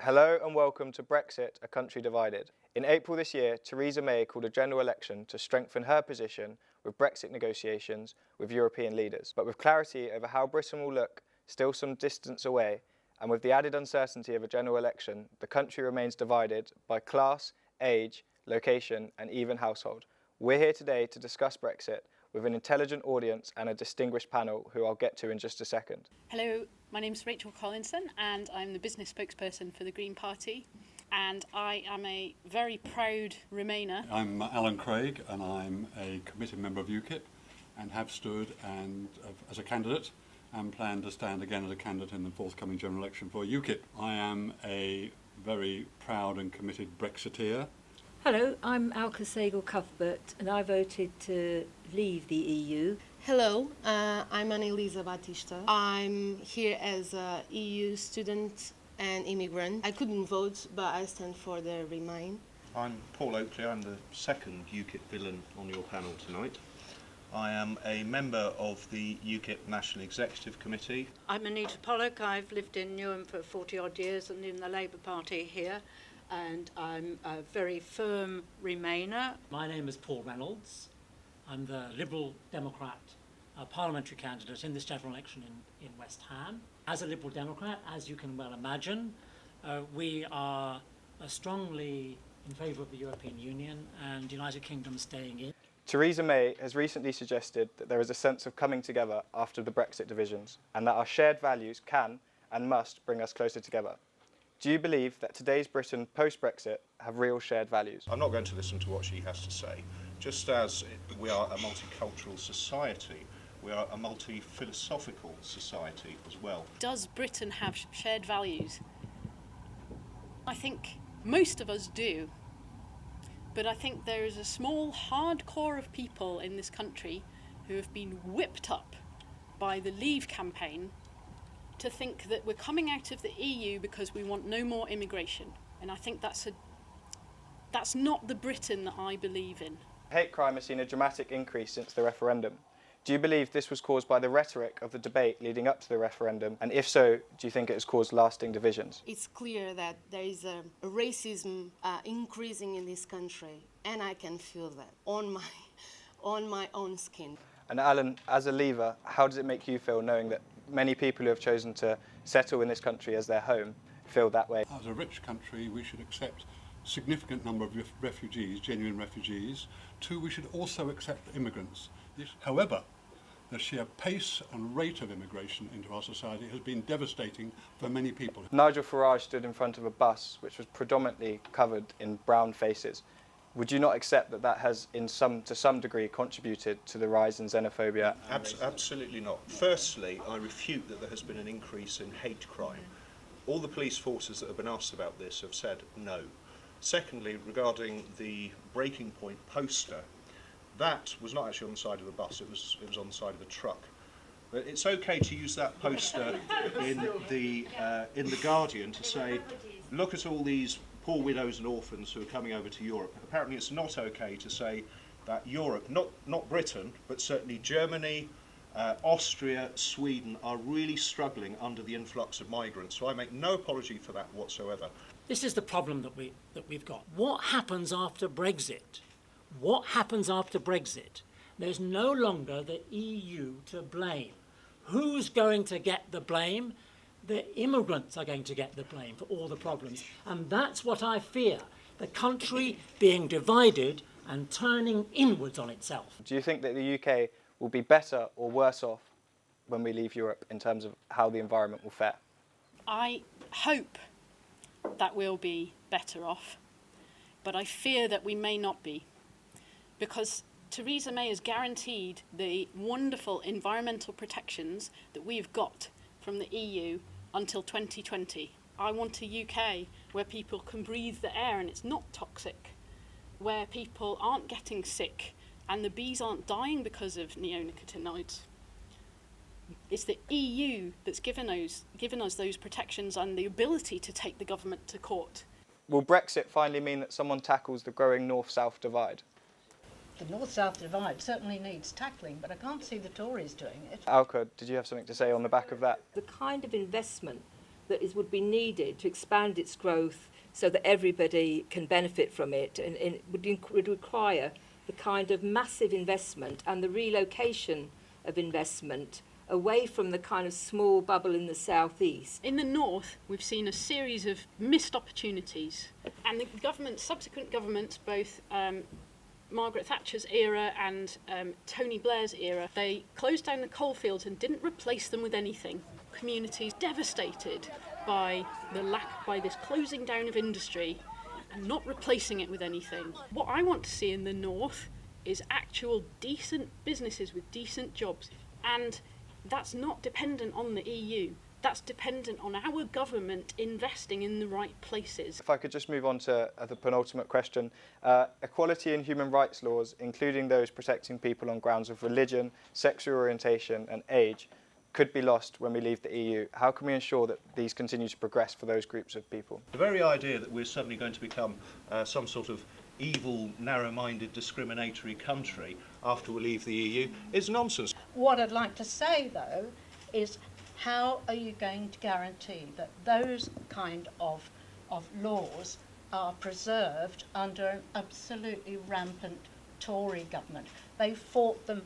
Hello and welcome to Brexit, a country divided. In April this year, Theresa May called a general election to strengthen her position with Brexit negotiations with European leaders. But with clarity over how Britain will look still some distance away, and with the added uncertainty of a general election, the country remains divided by class, age, location and even household. We're here today to discuss Brexit with an intelligent audience and a distinguished panel who I'll get to in just a second. Hello, my name's Rachel Collinson and I'm the business spokesperson for the Green Party, and I am a very proud Remainer. I'm Alan Craig and I'm a committee member of UKIP and have stood as a candidate and plan to stand again as a candidate in the forthcoming general election for UKIP. I am a very proud and committed Brexiteer. Hello, I'm Alka Segal-Cuthbert and I voted to leave the EU. Hello, I'm Annelisa Batista. I'm here as a EU student and immigrant. I couldn't vote, but I stand for the Remain. I'm Paul Oakley. I'm the second UKIP villain on your panel tonight. I am a member of the UKIP National Executive Committee. I'm Anita Pollock. I've lived in Newham for 40 odd years and in the Labour Party here, and I'm a very firm Remainer. My name is Paul Reynolds. I'm the Liberal Democrat parliamentary candidate in this general election in West Ham. As a Liberal Democrat, as you can well imagine, we are strongly in favour of the European Union and the United Kingdom staying in. Theresa May has recently suggested that there is a sense of coming together after the Brexit divisions and that our shared values can and must bring us closer together. Do you believe that today's Britain post-Brexit have real shared values? I'm not going to listen to what she has to say. Just as we are a multicultural society, we are a multi-philosophical society as well. Does Britain have shared values? I think most of us do. But I think there is a small, hard core of people in this country who have been whipped up by the Leave campaign to think that we're coming out of the EU because we want no more immigration. And I think that's not the Britain that I believe in. Hate crime has seen a dramatic increase since the referendum. Do you believe this was caused by the rhetoric of the debate leading up to the referendum? And if so, do you think it has caused lasting divisions? It's clear that there is a racism increasing in this country, and I can feel that on my own skin. And Alan, as a Leaver, how does it make you feel knowing that many people who have chosen to settle in this country as their home feel that way? As a rich country, we should accept a significant number of refugees, genuine refugees. Two, we should also accept immigrants. However, the sheer pace and rate of immigration into our society has been devastating for many people. Nigel Farage stood in front of a bus which was predominantly covered in brown faces. Would you not accept that that has, to some degree, contributed to the rise in xenophobia? Absolutely not. Firstly, I refute that there has been an increase in hate crime. All the police forces that have been asked about this have said no. Secondly, regarding the breaking point poster, that was not actually on the side of the bus, it was on the side of the truck. But it's okay to use that poster in the Guardian to say, look at all these poor widows and orphans who are coming over to Europe. Apparently it's not okay to say that Europe, not Britain, but certainly Germany, Austria, Sweden are really struggling under the influx of migrants. So I make no apology for that whatsoever. This is the problem that we've got. What happens after Brexit? What happens after Brexit? There's no longer the EU to blame. Who's going to get the blame? The immigrants are going to get the blame for all the problems. And that's what I fear, the country being divided and turning inwards on itself. Do you think that the UK will be better or worse off when we leave Europe in terms of how the environment will fare? I hope that we'll be better off, but I fear that we may not be, because Theresa May has guaranteed the wonderful environmental protections that we've got from the EU until 2020. I want a UK where people can breathe the air and it's not toxic, where people aren't getting sick and the bees aren't dying because of neonicotinoids. It's the EU that's given us those protections and the ability to take the government to court. Will Brexit finally mean that someone tackles the growing north-south divide? The north-south divide certainly needs tackling, but I can't see the Tories doing it. Alka, did you have something to say on the back of that? The kind of investment that would be needed to expand its growth so that everybody can benefit from it, and it would require the kind of massive investment and the relocation of investment away from the kind of small bubble in the southeast. In the north, we've seen a series of missed opportunities, and the subsequent governments, both Margaret Thatcher's era and Tony Blair's era, they closed down the coalfields and didn't replace them with anything. Communities devastated by this closing down of industry and not replacing it with anything. What I want to see in the north is actual decent businesses with decent jobs, and that's not dependent on the EU. That's dependent on our government investing in the right places. If I could just move on to the penultimate question. Equality and human rights laws, including those protecting people on grounds of religion, sexual orientation and age, could be lost when we leave the EU. How can we ensure that these continue to progress for those groups of people? The very idea that we're suddenly going to become some sort of evil, narrow-minded, discriminatory country after we leave the EU is nonsense. What I'd like to say, though, is how are you going to guarantee that those kind of laws are preserved under an absolutely rampant Tory government? They fought them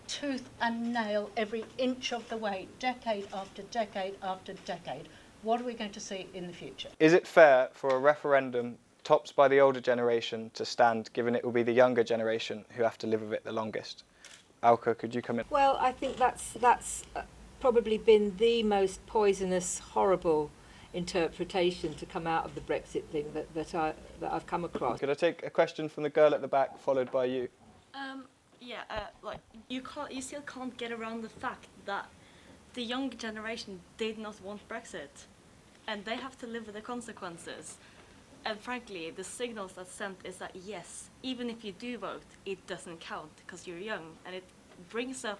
tooth and nail every inch of the way, decade after decade after decade. What are we going to see in the future? Is it fair for a referendum topped by the older generation to stand, given it will be the younger generation who have to live with it the longest? Alka, could you come in? Well, I think that's probably been the most poisonous, horrible interpretation to come out of the Brexit thing that I've come across. Could I take a question from the girl at the back, followed by you? You still can't get around the fact that the younger generation did not want Brexit, and they have to live with the consequences. And frankly, the signals that's sent is that yes, even if you do vote, it doesn't count because you're young, and it brings up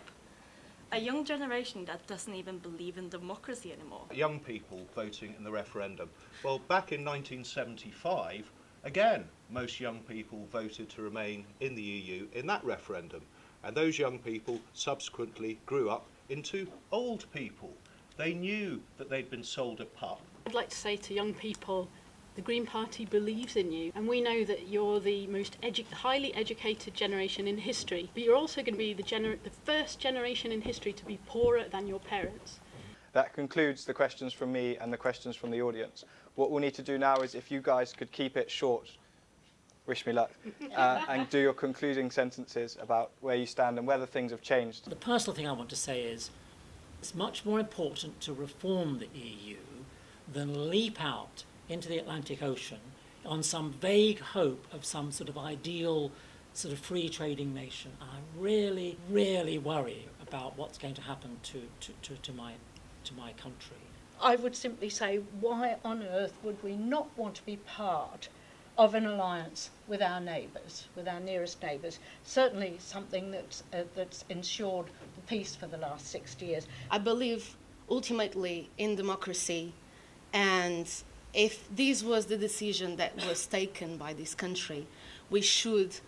a young generation that doesn't even believe in democracy anymore. Young people voting in the referendum. Well, back in 1975, again, most young people voted to remain in the EU in that referendum. And those young people subsequently grew up into old people. They knew that they'd been sold a pup. I'd like to say to young people, the Green Party believes in you, and we know that you're the most highly educated generation in history, but you're also going to be the first generation in history to be poorer than your parents. That concludes the questions from me and the questions from the audience. What we'll need to do now is, if you guys could keep it short, wish me luck, and do your concluding sentences about where you stand and whether things have changed. The personal thing I want to say is it's much more important to reform the EU than leap out into the Atlantic Ocean on some vague hope of some sort of ideal sort of free trading nation. I really, really worry about what's going to happen to my country. I would simply say, why on earth would we not want to be part of an alliance with our neighbours, with our nearest neighbours? Certainly something that's ensured the peace for the last 60 years. I believe ultimately in democracy, and if this was the decision that was taken by this country, we should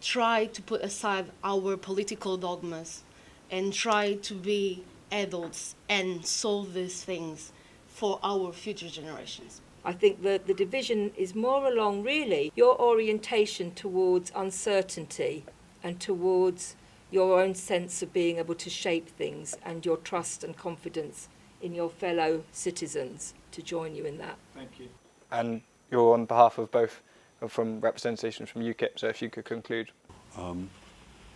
try to put aside our political dogmas and try to be adults and solve these things for our future generations. I think that the division is more along, really, your orientation towards uncertainty and towards your own sense of being able to shape things and your trust and confidence in your fellow citizens to join you in that. Thank you. And you're on behalf of both, from representation from UKIP, so if you could conclude.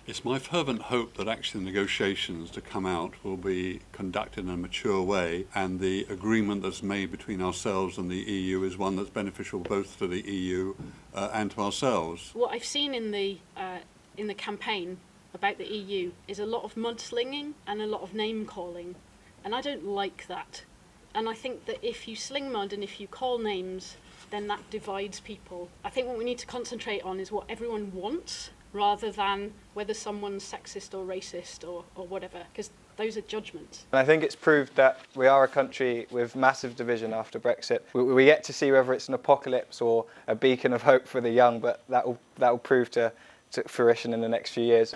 It's my fervent hope that actually the negotiations to come out will be conducted in a mature way, and the agreement that's made between ourselves and the EU is one that's beneficial both to the EU and to ourselves. What I've seen in the campaign about the EU is a lot of mudslinging and a lot of name calling, and I don't like that. And I think that if you sling mud and if you call names, then that divides people. I think what we need to concentrate on is what everyone wants, rather than whether someone's sexist or racist or whatever, because those are judgments. And I think it's proved that we are a country with massive division after Brexit. We yet to see whether it's an apocalypse or a beacon of hope for the young, but that will prove to fruition in the next few years.